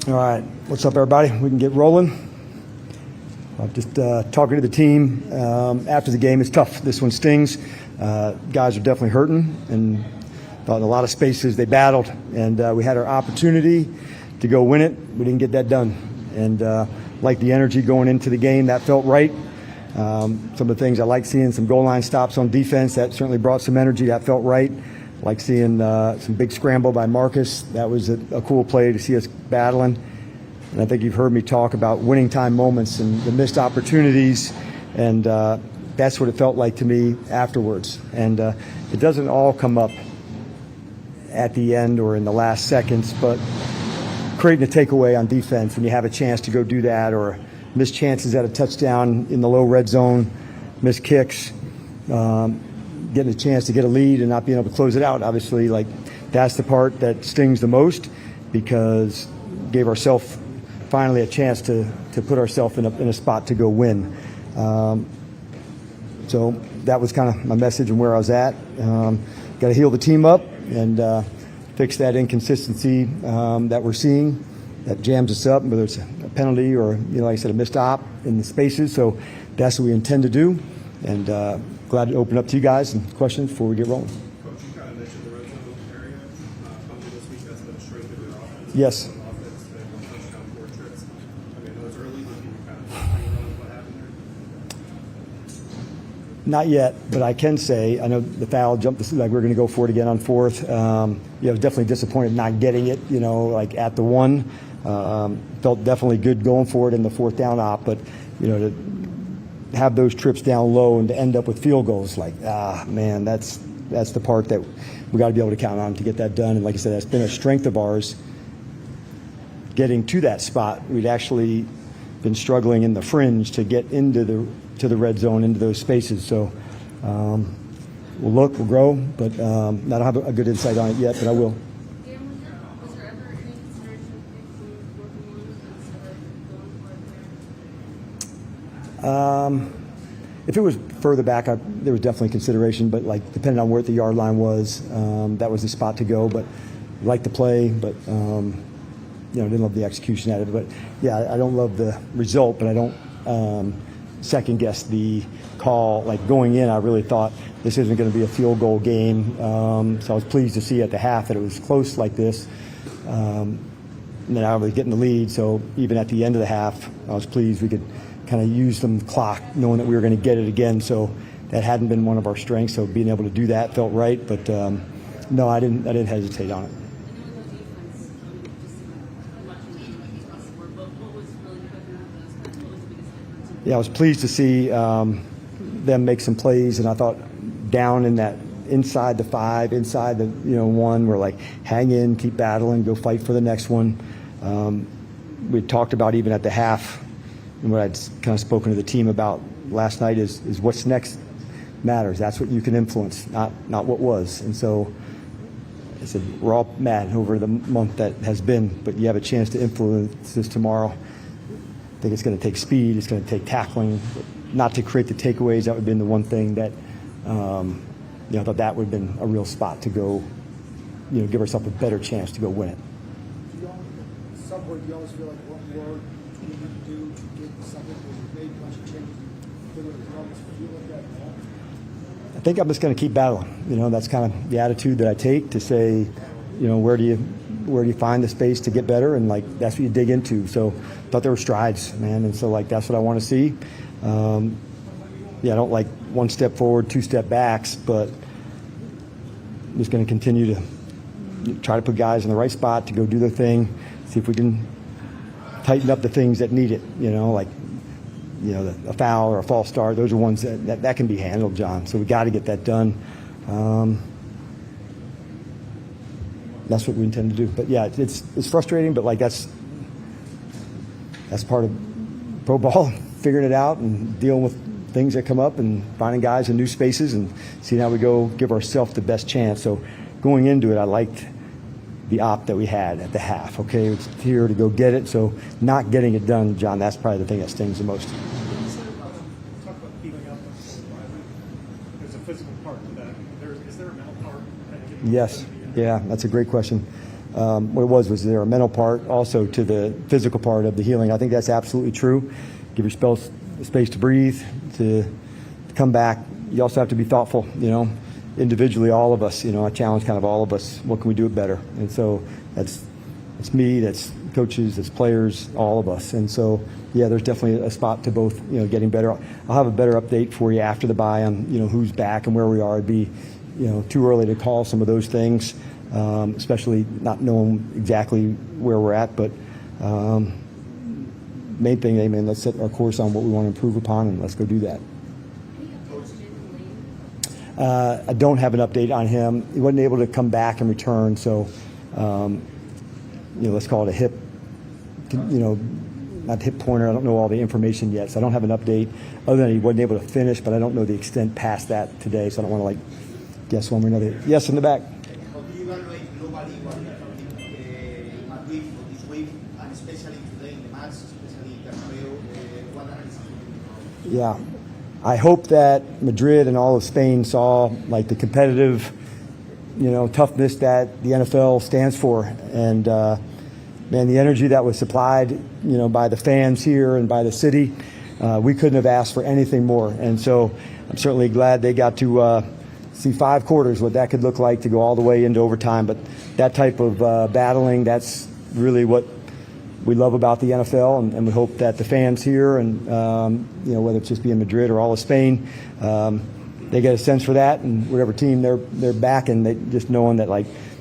All right, what's up, everybody? We can get rolling. I'm just talking to the team after the game. It's tough. This one stings. Guys are definitely hurting, and in a lot of spaces they battled, and we had our opportunity to go win it. We didn't get that done, and like the energy going into the game, that felt right. Some of the things I like seeing, some goal line stops on defense, that certainly brought some energy. That felt right. Like seeing some big scramble by Marcus. That was a cool play to see us battling. And I think you've heard me talk about winning time moments and the missed opportunities, and that's what it felt like to me afterwards. And it doesn't all come up at the end or in the last seconds, but creating a takeaway on defense when you have a chance to go do that, or missed chances at a touchdown in the low red zone, missed kicks, getting a chance to get a lead and not being able to close it out. Obviously, like, that's the part that stings the most, because gave ourselves finally a chance to put ourselves in a spot to go win. So that was kind of my message and where I was at. Got to heal the team up and fix that inconsistency that we're seeing that jams us up, whether it's a penalty or, like I said, a missed op in the spaces. So that's what we intend to do. And glad to open up to you guys and questions before we get rolling. Coach, you kind of mentioned the red zone area. Coming this week, that's been a strength of your offense. Yes. Offense, they have 1 touchdown, 4 trips. I mean, those early, but can you kind of run what happened there? Not yet, but I can say I know the foul jumped. Like we're going to go for it again on 4th. I was definitely disappointed not getting it. Like at the 1, felt definitely good going for it in the 4th down op, but to have those trips down low and to end up with field goals, like man, that's the part that we got to be able to count on to get that done. And like I said, that's been a strength of ours. Getting to that spot, we'd actually been struggling in the fringe to get into the red zone, into those spaces. So we'll grow, but I don't have a good insight on it yet, but I will. Was there ever any consideration of working on it? If it was further back, there was definitely consideration, but like depending on where the yard line was, that was the spot to go. But liked the play, but didn't love the execution at it. But yeah, I don't love the result, but I don't second guess the call. Like going in, I really thought this isn't going to be a field goal game, so I was pleased to see at the half that it was close like this. And then I was getting the lead, so even at the end of the half, I was pleased we could kind of use some clock, knowing that we were going to get it again. So that hadn't been one of our strengths, so being able to do that felt right. But no, I didn't hesitate on it. Yeah, I was pleased to see them make some plays, and I thought down in that inside the 5, inside the 1, we're like, hang in, keep battling, go fight for the next one. We talked about even at the half, and what I'd kind of spoken to the team about last night is what's next matters. That's what you can influence, not what was. And so I said, we're all mad over the month that has been, but you have a chance to influence this tomorrow. I think it's going to take speed. It's going to take tackling, not to create the takeaways. That would have been the one thing that, I thought that would have been a real spot to go, give ourselves a better chance to go win it. Do you always feel like what more do you need to do to get something that made a bunch of changes? Do you always feel like that at all? I think I'm just going to keep battling. That's kind of the attitude that I take to say, where do you find the space to get better, and like that's what you dig into. So I thought there were strides, man, and so like that's what I want to see. I don't like 1 step forward, 2 step backs, but I'm just going to continue to try to put guys in the right spot to go do their thing, see if we can tighten up the things that need it, a foul or a false start. Those are ones that can be handled, John. So we got to get that done. That's what we intend to do. But yeah, it's frustrating, but like that's part of pro ball, figuring it out and dealing with things that come up and finding guys in new spaces and seeing how we go give ourselves the best chance. So going into it, I liked the op that we had at the half. Okay, it's here to go get it. So not getting it done, John, that's probably the thing that stings the most. Talk about keeping up with there's a physical part to that. Is there a mental part? Yes. Yeah, that's a great question. what it was there a mental part also to the physical part of the healing. I think that's absolutely true. Give yourself space to breathe, to come back. You also have to be thoughtful, individually, all of us. I challenge kind of all of us. What can we do it better? And so that's me, that's coaches, that's players, all of us. And so, yeah, there's definitely a spot to both, getting better. I'll have a better update for you after the bye on, who's back and where we are. It'd be, too early to call some of those things, especially not knowing exactly where we're at. But main thing, amen, let's set our course on what we want to improve upon, and let's go do that. I don't have an update on him. He wasn't able to come back and return, so let's call it a hip, not hip pointer. I don't know all the information yet, so I don't have an update other than he wasn't able to finish, but I don't know the extent past that today, so I don't want to guess one way or another. Yes, in the back. How do you evaluate globally what happened in Madrid for this week, and especially today in the match, especially Bernabeu, what analysis? Yeah. I hope that Madrid and all of Spain saw the competitive, toughness that the NFL stands for. And, man, the energy that was supplied, by the fans here and by the city, we couldn't have asked for anything more. And so I'm certainly glad they got to see 5 quarters, what that could look like to go all the way into overtime. But that type of battling, that's really what we love about the NFL, and we hope that the fans here and, whether it's just be in Madrid or all of Spain, they get a sense for that, and whatever team they're backing, they just knowing that,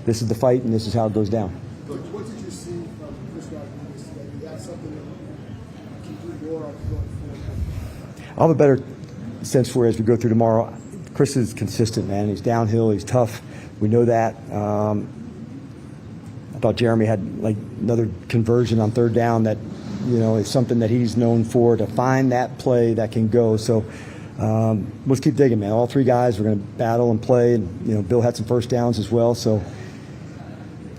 this is the fight and this is how it goes down. What did you see from Chris Rodriguez today? Is that something that you can do more of going forward? I'll have a better sense for it as we go through tomorrow. Chris is consistent, man. He's downhill. He's tough. We know that. I thought Jeremy had another conversion on 3rd down that, is something that he's known for, to find that play that can go. So let's keep digging, man. All 3 guys are going to battle and play. And, Bill had some first downs as well. So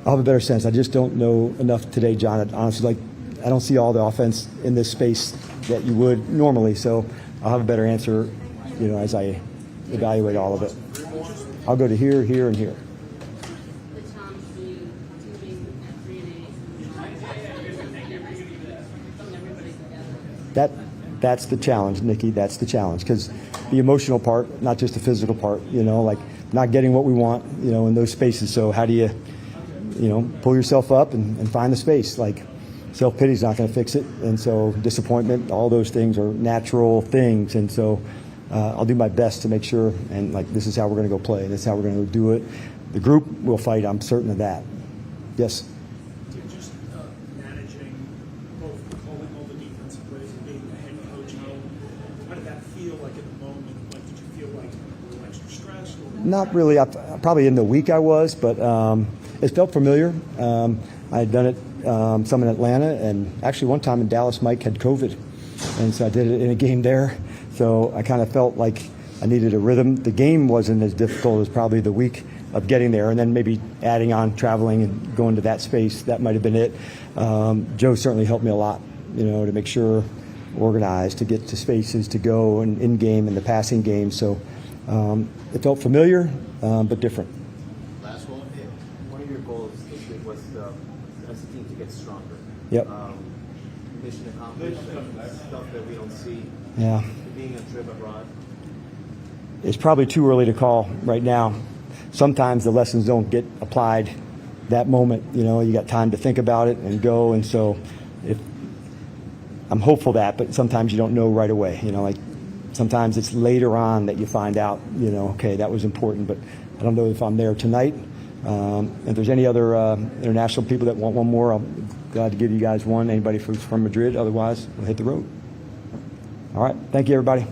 I'll have a better sense. I just don't know enough today, John. Honestly, I don't see all the offense in this space that you would normally. So I'll have a better answer, as I evaluate all of it. I'll go to here, here, and here. That's the challenge, Nikki. That's the challenge, because the emotional part, not just the physical part, not getting what we want, in those spaces. So how do you, pull yourself up and find the space? Self-pity is not going to fix it. And so disappointment, all those things are natural things. And so I'll do my best to make sure, and this is how we're going to go play. This is how we're going to do it. The group will fight. I'm certain of that. Yes. Just managing both calling all the defensive plays and being the head coach, how did that feel like in the moment? Did you feel like a little extra stressed? Not really. Probably in the week I was, but it felt familiar. I had done it some in Atlanta, and actually one time in Dallas, Mike had COVID, and so I did it in a game there. So I kind of felt like I needed a rhythm. The game wasn't as difficult as probably the week of getting there, and then maybe adding on traveling and going to that space. That might have been it. Joe certainly helped me a lot, to make sure organized, to get to spaces to go and in game and the passing game. So it felt familiar, but different. Last one. One of your goals this week was as a team to get stronger. Yep. Mission accomplished, stuff that we don't see. Yeah. Being a trip abroad. It's probably too early to call right now. Sometimes the lessons don't get applied that moment. You got time to think about it and go. And so I'm hopeful but sometimes you don't know right away. Sometimes it's later on that you find out, okay, that was important, but I don't know if I'm there tonight. If there's any other international people that want one more, I'm glad to give you guys one. Anybody who's from Madrid, otherwise we'll hit the road. All right. Thank you, everybody.